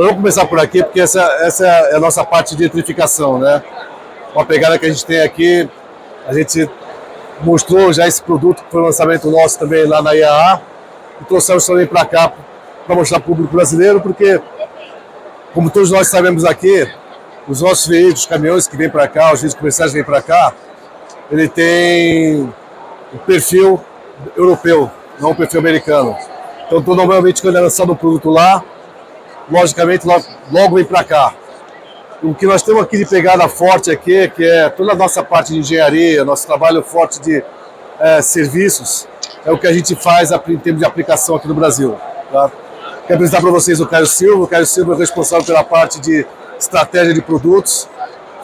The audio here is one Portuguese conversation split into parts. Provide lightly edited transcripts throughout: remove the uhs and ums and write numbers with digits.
Vamos começar por aqui, porque essa é a nossa parte de eletrificação, né? Uma pegada que a gente tem aqui, a gente mostrou já esse produto, que foi um lançamento nosso também lá na IAA, e trouxemos também para cá para mostrar para o público brasileiro, porque, como todos nós sabemos aqui, os nossos veículos, caminhões que vêm para cá, os veículos comerciais que vêm para cá, ele tem um perfil europeu, não um perfil americano. Então, normalmente, quando é lançado um produto lá, logicamente, logo vem para cá. O que nós temos aqui de pegada forte aqui, que é toda a nossa parte de engenharia, nosso trabalho forte de serviços, é o que a gente faz em termos de aplicação aqui no Brasil. Tá? Quero apresentar para vocês o Caio Silva. O Caio Silva é responsável pela parte de estratégia de produtos,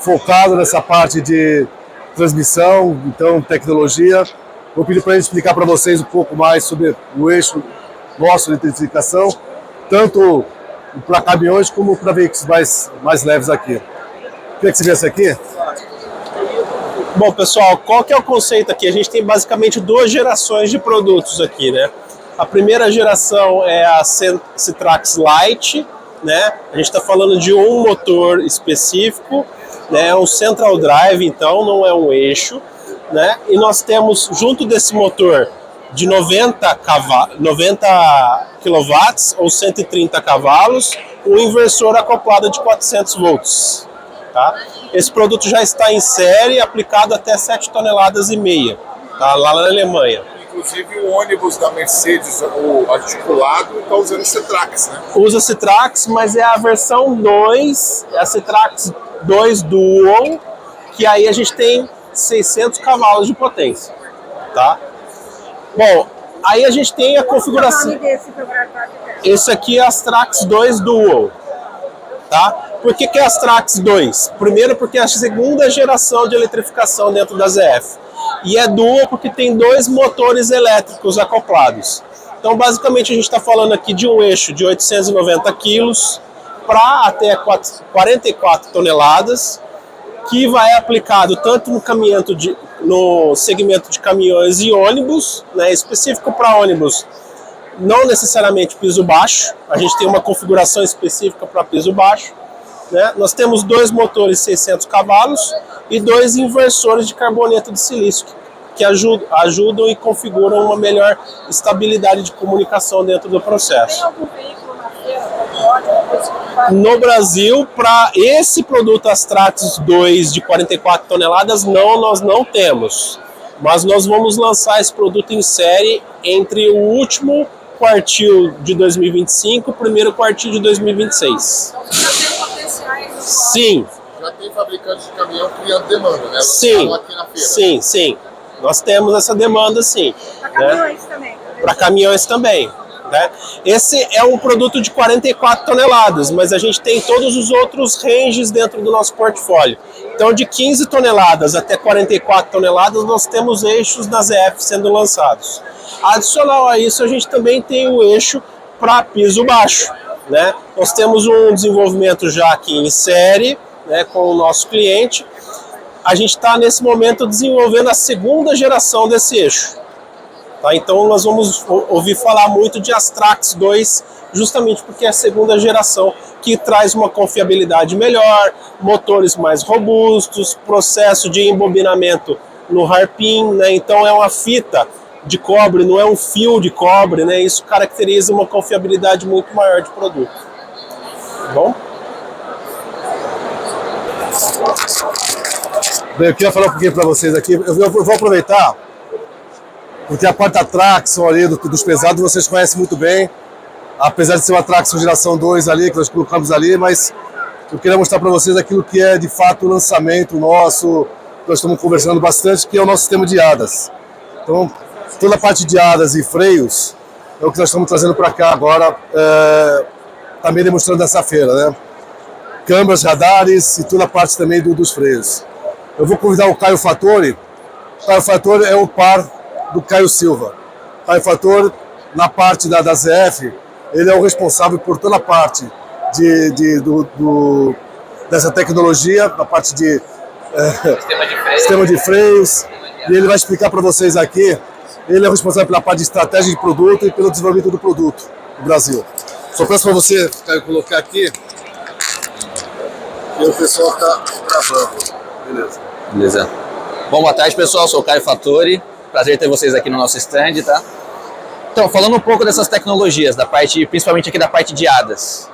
focado nessa parte de transmissão, então tecnologia. Vou pedir para ele explicar para vocês um pouco mais sobre o eixo nosso de eletrificação, tanto para caminhões como para veículos mais leves aqui. Queria que você viesse aqui. Bom, pessoal, qual que é o conceito aqui? A gente tem basicamente duas gerações de produtos aqui, né? A primeira geração é a Citrax Lite, né? A gente está falando de um motor específico, né? Um Central Drive, então, não é um eixo, né? E nós temos, junto desse motor de 90 kW ou 130 cavalos, um inversor acoplado de 400 volts. Tá? Esse produto já está em série, aplicado até 7,5 toneladas, tá? Lá na Alemanha. Inclusive o ônibus da Mercedes, o articulado, está usando Citrax, né? Usa Citrax, mas é a versão 2, é a Citrax 2 Dual, que aí a gente tem 600 cavalos de potência. Tá? Bom, aí a gente tem a configuração. Esse aqui é a Citrax 2 Dual. Tá? Por que é a Citrax 2? Primeiro porque é a segunda geração de eletrificação dentro da ZF. E é Dual porque tem dois motores elétricos acoplados. Então basicamente a gente está falando aqui de um eixo de 890 quilos para até 44 toneladas, que vai aplicado tanto no segmento de caminhões e ônibus, né, específico para ônibus, não necessariamente piso baixo, a gente tem uma configuração específica para piso baixo, né? Nós temos dois motores 600 cavalos e dois inversores de carboneto de silício, que ajudam e configuram uma melhor estabilidade de comunicação dentro do processo. Tem algum veículo na feira? No Brasil, para esse produto Citrax 2 de 44 toneladas, nós não temos. Mas nós vamos lançar esse produto em série entre o último quartil de 2025 e o primeiro quartil de 2026. Então, já tem potenciais? Sim. Já tem fabricantes de caminhão criando demanda, né? Sim. Aqui na feira. Sim, sim. Nós temos essa demanda, sim. Para caminhões também. Para caminhões também. Né? Esse é um produto de 44 toneladas, mas a gente tem todos os outros ranges dentro do nosso portfólio. Então, de 15 toneladas até 44 toneladas, nós temos eixos da ZF sendo lançados. Adicional a isso, a gente também tem o eixo para piso baixo. Né? Nós temos um desenvolvimento já aqui em série, né, com o nosso cliente. A gente está, nesse momento, desenvolvendo a segunda geração desse eixo. Tá? Então, nós vamos ouvir falar muito de Citrax 2, justamente porque é a segunda geração, que traz uma confiabilidade melhor, motores mais robustos, processo de embobinamento no harpin, né? Então é uma fita de cobre, não é um fio de cobre, né? Isso caracteriza uma confiabilidade muito maior de produto. Tá bom? Bem, eu queria falar um pouquinho para vocês aqui. Eu vou aproveitar, porque a parte da traction ali, dos pesados, vocês conhecem muito bem. Apesar de ser uma traction geração 2 ali, que nós colocamos ali, mas eu queria mostrar para vocês aquilo que é de fato o lançamento nosso, que nós estamos conversando bastante, que é o nosso sistema de ADAS. Então, toda a parte de ADAS e freios é o que nós estamos trazendo para cá agora, também demonstrando nessa feira, né? Câmeras, radares e toda a parte também dos freios. Eu vou convidar o Caio Fattori. O Caio Fattori é o par do Caio Silva. O Caio Fattori, na parte da ZF, ele é o responsável por toda a parte dessa tecnologia, na parte de sistema de freios, e ele vai explicar para vocês aqui. Ele é o responsável pela parte de estratégia de produto e pelo desenvolvimento do produto no Brasil. Só peço para você, Caio, colocar aqui E o pessoal tá gravando. Beleza. Beleza. Bom, boa tarde, pessoal. Sou o Caio Fattori. Prazer ter vocês aqui no nosso stand, tá? Então, falando um pouco dessas tecnologias, principalmente aqui da parte de ADAS.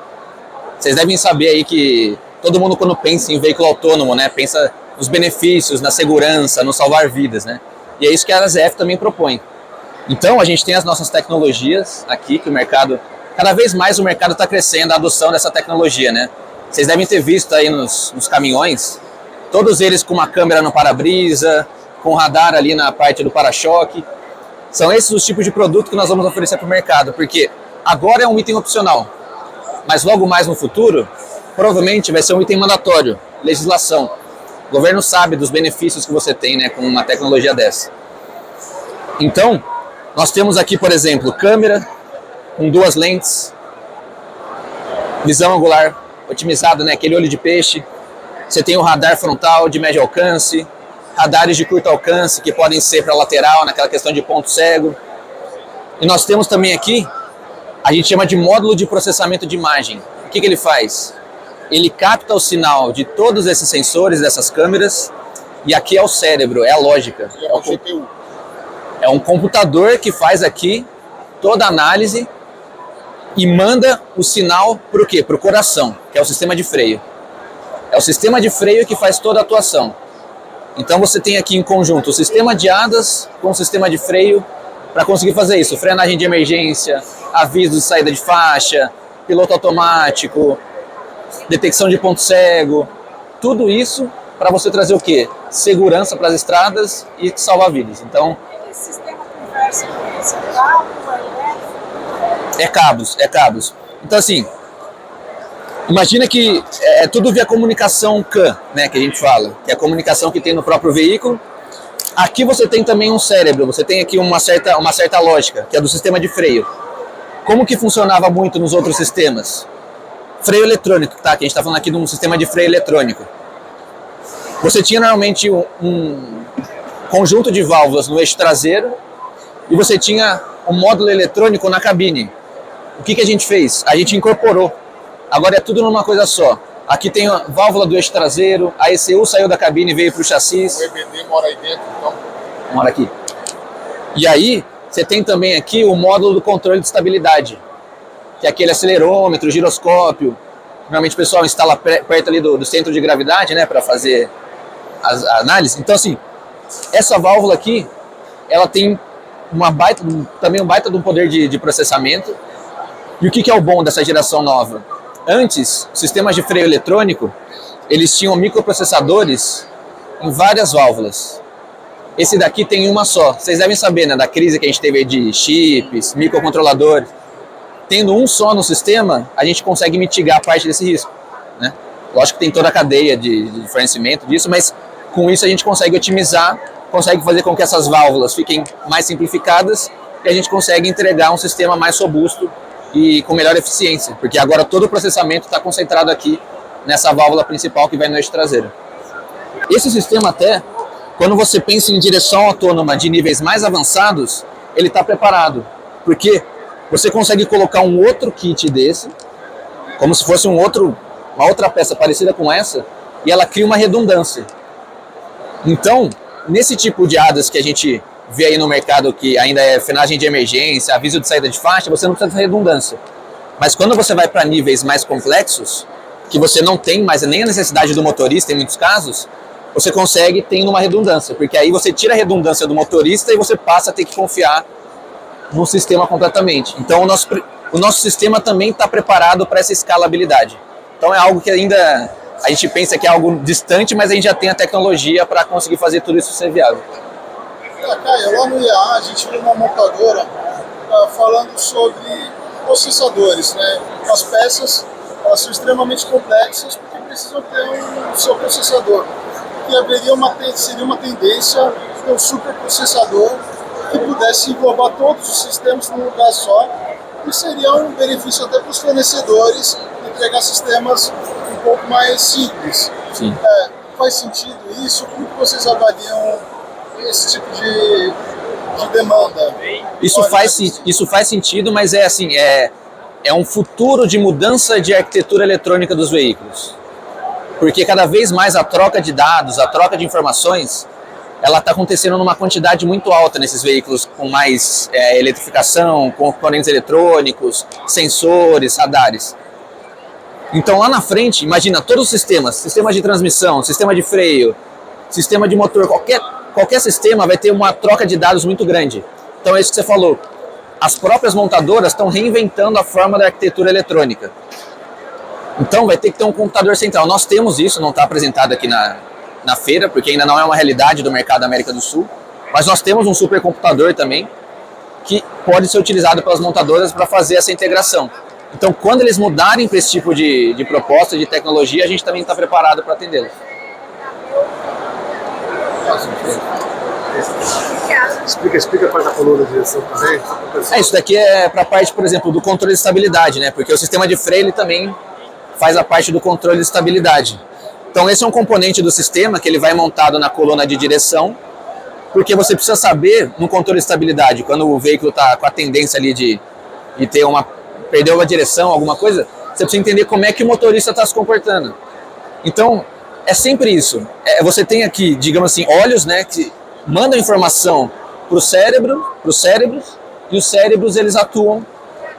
Vocês devem saber aí que todo mundo, quando pensa em veículo autônomo, né, pensa nos benefícios, na segurança, no salvar vidas, né? E é isso que a ADAS-F também propõe. Então, a gente tem as nossas tecnologias aqui, que o mercado, cada vez mais o mercado está crescendo, a adoção dessa tecnologia, né? Vocês devem ter visto aí nos caminhões, todos eles com uma câmera no para-brisa, com radar ali na parte do para-choque. São esses os tipos de produto que nós vamos oferecer para o mercado, porque agora é um item opcional, mas logo mais no futuro, provavelmente vai ser um item mandatório, legislação. O governo sabe dos benefícios que você tem, né, com uma tecnologia dessa. Então, nós temos aqui, por exemplo, câmera com 2 lentes, visão angular otimizada, né, aquele olho de peixe. Você tem o radar frontal de médio alcance, radares de curto alcance que podem ser para lateral, naquela questão de ponto cego. E nós temos também aqui, a gente chama de módulo de processamento de imagem. O que ele faz? Ele capta o sinal de todos esses sensores, dessas câmeras, e aqui é o cérebro, é a lógica. É o GPU. É um computador que faz aqui toda a análise e manda o sinal para o quê? Para o coração, que é o sistema de freio. É o sistema de freio que faz toda a atuação. Então você tem aqui em conjunto o sistema de ADAS com o sistema de freio para conseguir fazer isso. Frenagem de emergência, aviso de saída de faixa, piloto automático, detecção de ponto cego. Tudo isso para você trazer o quê? Segurança para as estradas e salvar vidas. Então, Esse sistema conversa com esse cabo, elétrico. é cabos. Então assim, imagina que é tudo via comunicação CAN, né, que a gente fala, que é a comunicação que tem no próprio veículo. Aqui você tem também um cérebro, você tem aqui uma certa lógica, que é do sistema de freio. Como que funcionava muito nos outros sistemas? Freio eletrônico, tá? Que a gente está falando aqui de um sistema de freio eletrônico. Você tinha normalmente um conjunto de válvulas no eixo traseiro e você tinha um módulo eletrônico na cabine. O que a gente fez? A gente incorporou. Agora é tudo numa coisa só. Aqui tem a válvula do eixo traseiro, a ECU saiu da cabine e veio para o chassi. O EBD mora aí dentro, então. Mora aqui. E aí, você tem também aqui o módulo do controle de estabilidade, que é aquele acelerômetro, giroscópio. Normalmente o pessoal instala perto ali do centro de gravidade, né, para fazer a análise. Então, assim, essa válvula aqui, ela tem também um baita de um poder de processamento. E o que é o bom dessa geração nova? Antes, sistemas de freio eletrônico, eles tinham microprocessadores em várias válvulas. Esse daqui tem uma só. Vocês devem saber, né, da crise que a gente teve de chips, microcontroladores. Tendo um só no sistema, a gente consegue mitigar parte desse risco, né? Lógico que tem toda a cadeia de fornecimento disso, mas com isso a gente consegue otimizar, consegue fazer com que essas válvulas fiquem mais simplificadas e a gente consegue entregar um sistema mais robusto e com melhor eficiência, porque agora todo o processamento está concentrado aqui nessa válvula principal que vai no eixo traseiro. Esse sistema até, quando você pensa em direção autônoma de níveis mais avançados, ele está preparado, porque você consegue colocar um outro kit desse, como se fosse uma outra peça parecida com essa, e ela cria uma redundância. Então, nesse tipo de ADAS que a gente vê aí no mercado, que ainda é frenagem de emergência, aviso de saída de faixa, você não precisa de redundância. Mas quando você vai para níveis mais complexos, que você não tem mais nem a necessidade do motorista em muitos casos, você consegue ter uma redundância, porque aí você tira a redundância do motorista e você passa a ter que confiar no sistema completamente. Então o nosso sistema também está preparado para essa escalabilidade. Então é algo que ainda a gente pensa que é algo distante, mas a gente já tem a tecnologia para conseguir fazer tudo isso ser viável. Caio, lá no IAA a gente viu uma montadora falando sobre processadores, né? As peças elas são extremamente complexas porque precisam ter o seu processador. E seria uma tendência ter um superprocessador que pudesse englobar todos os sistemas num lugar só, e seria um benefício até para os fornecedores entregar sistemas um pouco mais simples. Sim. Faz sentido isso? Como que vocês avaliam esse tipo de demanda? Isso faz sentido, mas é assim, é um futuro de mudança de arquitetura eletrônica dos veículos. Porque cada vez mais a troca de dados, a troca de informações, ela está acontecendo numa quantidade muito alta nesses veículos com mais eletrificação, componentes eletrônicos, sensores, radares. Então lá na frente, imagina todos os sistemas, sistema de transmissão, sistema de freio, sistema de motor, qualquer sistema vai ter uma troca de dados muito grande. Então é isso que você falou. As próprias montadoras estão reinventando a forma da arquitetura eletrônica. Então vai ter que ter um computador central. Nós temos isso, não está apresentado aqui na feira, porque ainda não é uma realidade do mercado da América do Sul. Mas nós temos um supercomputador também, que pode ser utilizado pelas montadoras para fazer essa integração. Então, quando eles mudarem para esse tipo de proposta, de tecnologia, a gente também está preparado para atendê-los. Explica para a coluna de direção também. Isso daqui é para a parte, por exemplo, do controle de estabilidade, né? Porque o sistema de freio ele também faz a parte do controle de estabilidade. Então, esse é um componente do sistema que ele vai montado na coluna de direção, porque você precisa saber, no controle de estabilidade, quando o veículo está com a tendência ali de ter perdeu a direção, alguma coisa, você precisa entender como é que o motorista está se comportando. Então, é sempre isso. Você tem aqui, digamos assim, olhos, né, que mandam informação para os cérebros, e os cérebros eles atuam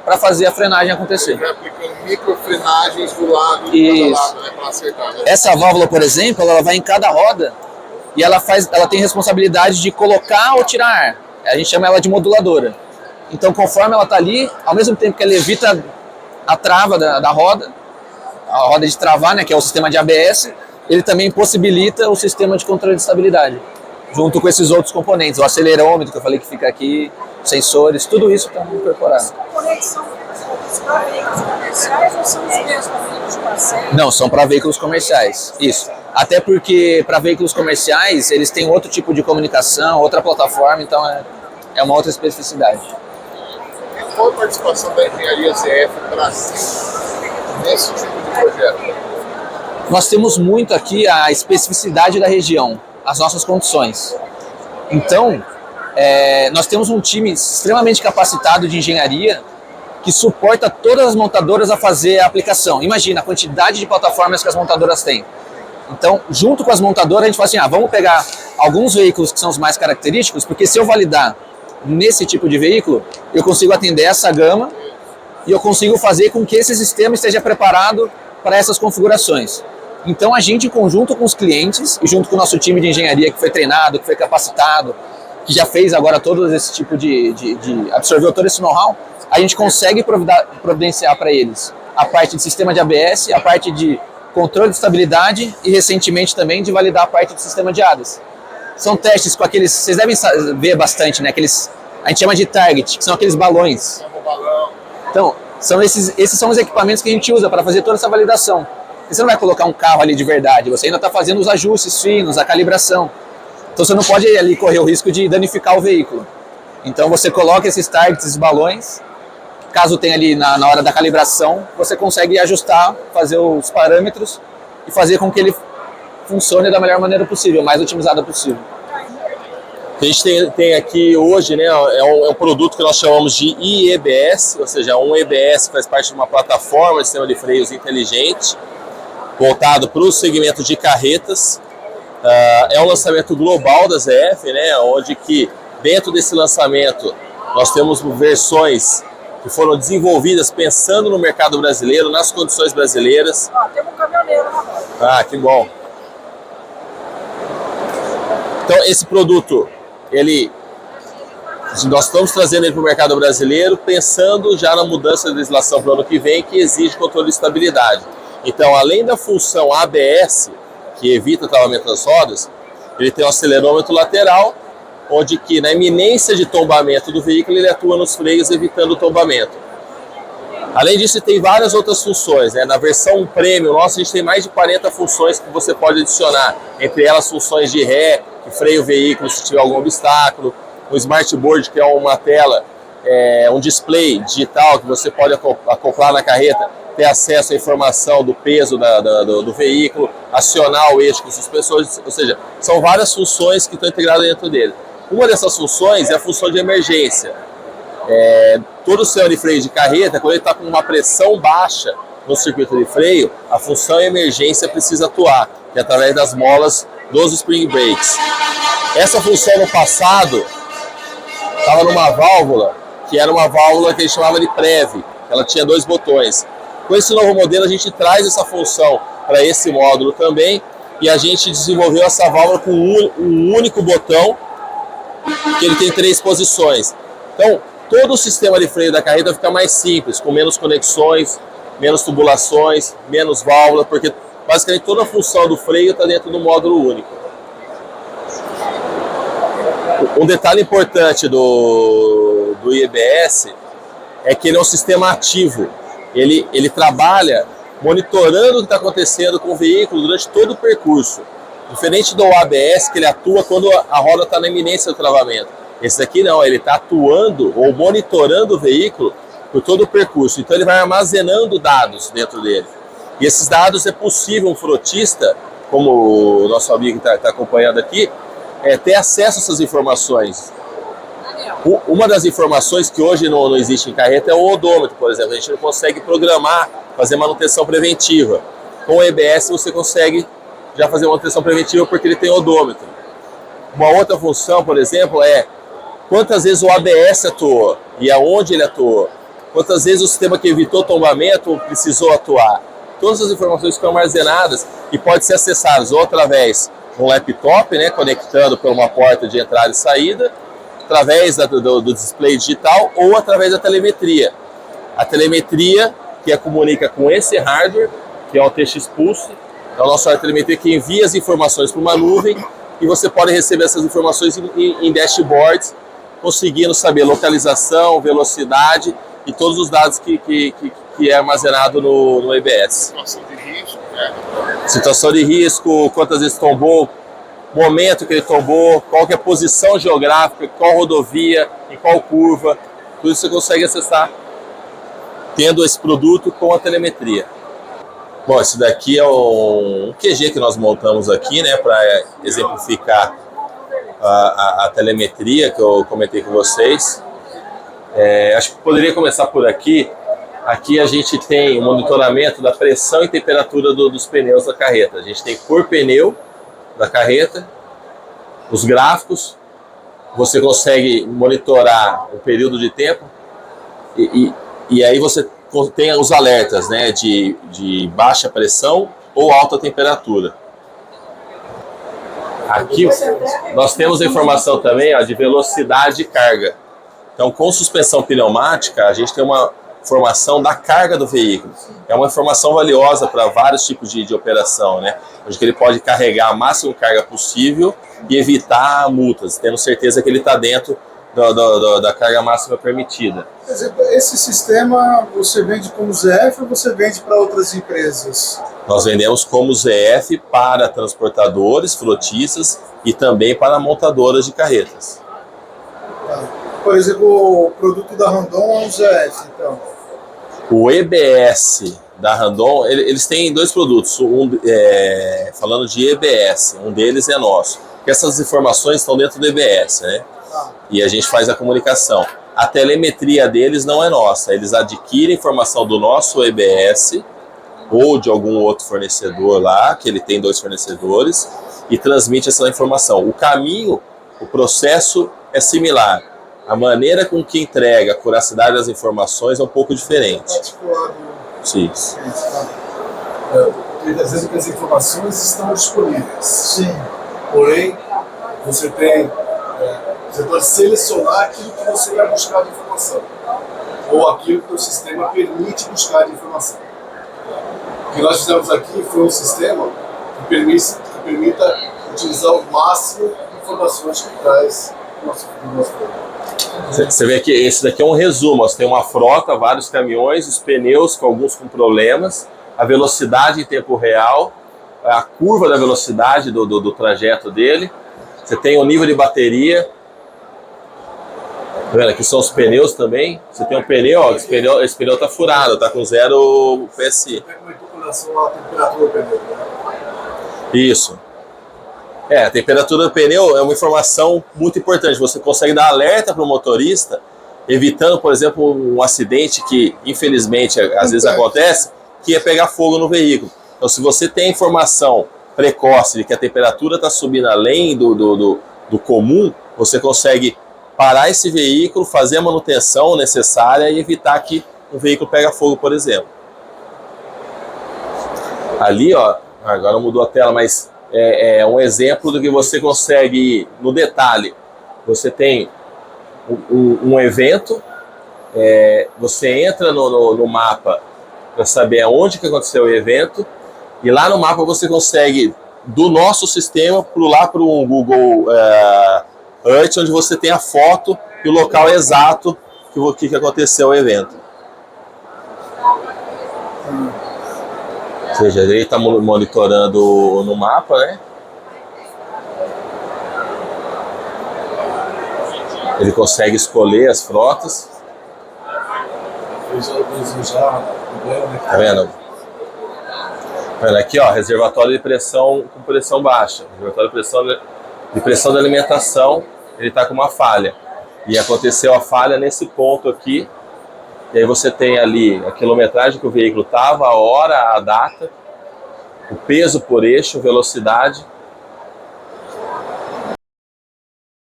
para fazer a frenagem acontecer. Vai aplicando microfrenagens do lado e do lado, né, para acertar. Né? Essa válvula, por exemplo, ela vai em cada roda e ela tem responsabilidade de colocar ou tirar ar. A gente chama ela de moduladora. Então, conforme ela está ali, ao mesmo tempo que ela evita a trava da roda, a roda de travar, né, que é o sistema de ABS, ele também possibilita o sistema de controle de estabilidade, junto com esses outros componentes, o acelerômetro que eu falei que fica aqui, sensores, tudo isso está incorporado. Os componentes são para veículos comerciais ou são os mesmos para veículos de passeio? Não, são para veículos comerciais, isso. Até porque para veículos comerciais eles têm outro tipo de comunicação, outra plataforma, então é uma outra especificidade. Qual a participação da engenharia ZF Brasil nesse tipo de projeto? Nós temos muito aqui a especificidade da região, as nossas condições. Então, nós temos um time extremamente capacitado de engenharia que suporta todas as montadoras a fazer a aplicação. Imagina a quantidade de plataformas que as montadoras têm. Então, junto com as montadoras, a gente fala assim, vamos pegar alguns veículos que são os mais característicos, porque se eu validar nesse tipo de veículo, eu consigo atender essa gama e eu consigo fazer com que esse sistema esteja preparado para essas configurações. Então a gente, em conjunto com os clientes e junto com o nosso time de engenharia que foi treinado, que foi capacitado, que já fez agora todo esse tipo absorveu todo esse know-how, a gente consegue providenciar para eles a parte de sistema de ABS, a parte de controle de estabilidade e recentemente também de validar a parte do sistema de ADAS. São testes com aqueles, vocês devem ver bastante, né? Aqueles, a gente chama de target, que são aqueles balões. Então, esses são os equipamentos que a gente usa para fazer toda essa validação. Você não vai colocar um carro ali de verdade, você ainda está fazendo os ajustes finos, a calibração. Então você não pode ali correr o risco de danificar o veículo. Então você coloca esses targets, esses balões, caso tenha ali na hora da calibração, você consegue ajustar, fazer os parâmetros e fazer com que ele funcione da melhor maneira possível, mais otimizada possível. A gente tem aqui hoje, né, é um produto que nós chamamos de iEBS, ou seja, um EBS que faz parte de uma plataforma de sistema de freios inteligente, voltado para o segmento de carretas. É um lançamento global da ZF, né, onde que dentro desse lançamento nós temos versões que foram desenvolvidas pensando no mercado brasileiro, nas condições brasileiras. Temos um caminhoneiro na roda. Que bom. Então esse produto, nós estamos trazendo ele para o mercado brasileiro pensando já na mudança da legislação para o ano que vem, que exige controle de estabilidade. Então, além da função ABS, que evita o travamento das rodas, ele tem um acelerômetro lateral, onde que na iminência de tombamento do veículo ele atua nos freios evitando o tombamento. Além disso, tem várias outras funções, né? Na versão Premium nossa, a gente tem mais de 40 funções que você pode adicionar, entre elas funções de ré, que freia o veículo se tiver algum obstáculo, o Smart Board, que é uma tela, um display digital que você pode acoplar na carreta, ter acesso à informação do peso do veículo, acionar o eixo com suspensores, ou seja, são várias funções que estão integradas dentro dele. Uma dessas funções é a função de emergência. Todo o sistema de freio de carreta, quando ele está com uma pressão baixa, no circuito de freio, a função emergência precisa atuar, que é através das molas dos spring brakes. Essa função no passado estava numa válvula, que era uma válvula que a gente chamava de PREV, ela tinha 2 botões. Com esse novo modelo a gente traz essa função para esse módulo também, e a gente desenvolveu essa válvula com um único botão, que ele tem 3 posições. Então, todo o sistema de freio da carreta fica mais simples, com menos conexões, menos tubulações, menos válvula, porque basicamente toda a função do freio está dentro do módulo único. Um detalhe importante do IEBS é que ele é um sistema ativo. Ele trabalha monitorando o que está acontecendo com o veículo durante todo o percurso. Diferente do ABS, que ele atua quando a roda está na iminência do travamento. Esse daqui não, ele está atuando ou monitorando o veículo por todo o percurso. Então ele vai armazenando dados dentro dele. E esses dados é possível um frotista, como o nosso amigo está acompanhando aqui, ter acesso a essas informações. Uma das informações que hoje não existe em carreta é o odômetro, por exemplo. A gente não consegue programar, fazer manutenção preventiva. Com o EBS você consegue já fazer manutenção preventiva porque ele tem odômetro. Uma outra função, por exemplo, é quantas vezes o ABS atuou e aonde ele atuou. Quantas vezes o sistema que evitou tombamento precisou atuar. Todas as informações ficam armazenadas e podem ser acessadas ou através de um laptop, né, conectando por uma porta de entrada e saída, através do display digital ou através da telemetria. A telemetria que comunica com esse hardware, que é o TX Pulse, é o nosso telemetria que envia as informações para uma nuvem e você pode receber essas informações em dashboards, conseguindo saber localização, velocidade e todos os dados que é armazenado no EBS. Situação de risco, né? Situação de risco, quantas vezes tombou, momento que ele tombou, qual que é a posição geográfica, qual rodovia, em qual curva, tudo isso você consegue acessar tendo esse produto com a telemetria. Bom, esse daqui é um QG que nós montamos aqui, né, para exemplificar a telemetria que eu comentei com vocês. Acho que poderia começar por aqui. Aqui a gente tem o monitoramento da pressão e temperatura dos pneus da carreta. A gente tem por pneu da carreta, os gráficos, você consegue monitorar o período de tempo e aí você tem os alertas, né, de baixa pressão ou alta temperatura. Aqui nós temos a informação também, ó, de velocidade e carga. Então, com suspensão pneumática, a gente tem uma informação da carga do veículo. É uma informação valiosa para vários tipos de operação, né? Onde ele pode carregar a máxima carga possível e evitar multas, tendo certeza que ele está dentro da carga máxima permitida. Por exemplo, esse sistema você vende como ZF ou você vende para outras empresas? Nós vendemos como ZF para transportadores, frotistas e também para montadoras de carretas. Tá. Por exemplo, o produto da Randon é um ZF, então? O EBS da Randon, eles têm 2 produtos, falando de EBS, um deles é nosso. Porque essas informações estão dentro do EBS, né? E a gente faz a comunicação. A telemetria deles não é nossa, eles adquirem informação do nosso EBS ou de algum outro fornecedor lá, que ele tem 2 fornecedores, e transmite essa informação. O caminho, o processo é similar. A maneira com que entrega a curacidade das informações é um pouco diferente. Sim. Quer dizer que as informações estão disponíveis. Sim. Porém, você pode selecionar aquilo que você vai buscar de informação. Ou aquilo que o sistema permite buscar de informação. O que nós fizemos aqui foi um sistema que permita utilizar o máximo de informações que traz o nosso produto. Você vê que esse daqui é um resumo. Você tem uma frota, vários caminhões, os pneus, com alguns com problemas, a velocidade em tempo real, a curva da velocidade do trajeto dele. Você tem o nível de bateria. Tá vendo? Aqui são os pneus também. Você tem um pneu, ó, esse pneu está furado, está com 0 PSI. Você comentou com relação à temperatura do pneu, né? Isso. A temperatura do pneu é uma informação muito importante. Você consegue dar alerta para o motorista, evitando, por exemplo, um acidente que, infelizmente, às vezes acontece, que ia pegar fogo no veículo. Então, se você tem informação precoce de que a temperatura está subindo além do comum, você consegue parar esse veículo, fazer a manutenção necessária e evitar que o veículo pegue fogo, por exemplo. Ali, ó, agora mudou a tela, mas é um exemplo do que você consegue ir no detalhe. Você tem um evento, você entra no mapa para saber aonde que aconteceu o evento, e lá no mapa você consegue, do nosso sistema, pular para um Google Earth, onde você tem a foto e o local exato que aconteceu o evento. Ou seja, ele está monitorando no mapa, né? Ele consegue escolher as frotas. Tá vendo? Tá vendo aqui, ó, reservatório de pressão com pressão baixa. Reservatório de pressão de alimentação, ele está com uma falha. E aconteceu a falha nesse ponto aqui. E aí você tem ali a quilometragem que o veículo estava, a hora, a data, o peso por eixo, velocidade.